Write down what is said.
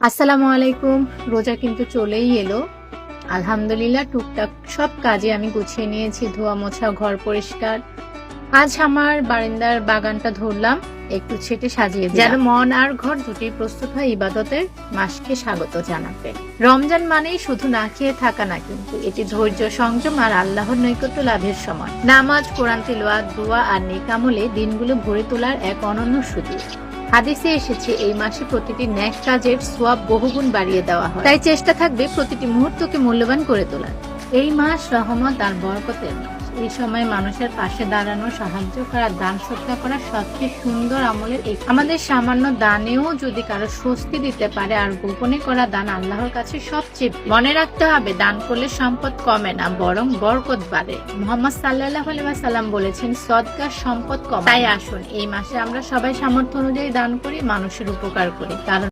আসসালামু আলাইকুম। রোজা কিন্তু চলেই এলো। আলহামদুলিল্লাহ টুকটাক সব কাজে আমি গুছিয়ে নিয়েছি, ধোয়া মোছা, ঘর পরিষ্কার। আজ আমার বারান্দার বাগানটা ধরলাম, একটু ছেটে সাজিয়ে যেন মন আর ঘর দুটি প্রস্তুত হয় ইবাদতের মাসকে স্বাগত জানাতে। রমজান মানেই শুধু না খেয়ে থাকা না, কিন্তু এটি ধৈর্য, সংযম আর আল্লাহর নৈকট্য লাভের সময়। নামাজ, কোরআন তিলাওয়াত, দোয়া আর নেক আমলে দিনগুলো ভরে তোলার এক অনন্য সুযোগ। হাদিসে এসেছে এই মাসে প্রতিটি নেক কাজের সওয়াব বহুগুণ বাড়িয়ে দেওয়া হয়। তাই চেষ্টা থাকবে প্রতিটি মুহূর্তকে মূল্যবান করে তোলার। এই মাস রহমত আর বরকতের মাস। এই সময় মানুষের পাশে দাঁড়ানো, সাহায্য করা, দান সৎকার করা সবচেয়ে সুন্দর আমলের একটি। আমাদের সামান্য দানেও যদি কারো স্বস্তি দিতে পারে, আর গোপনে করা দান আল্লাহর কাছে সবচেয়ে। মনে রাখতে হবে, দান করলে সম্পদ কমে না, বরং বরকত বাড়ে। মুহাম্মদ সাল্লাল্লাহু আলাইহি ওয়াসাল্লাম বলেছেন, সদকা সম্পদ কমায়। তাই আসুন এই মাসে আমরা সবাই সামর্থ্য অনুযায়ী দান করি, মানুষের উপকার করি। কারণ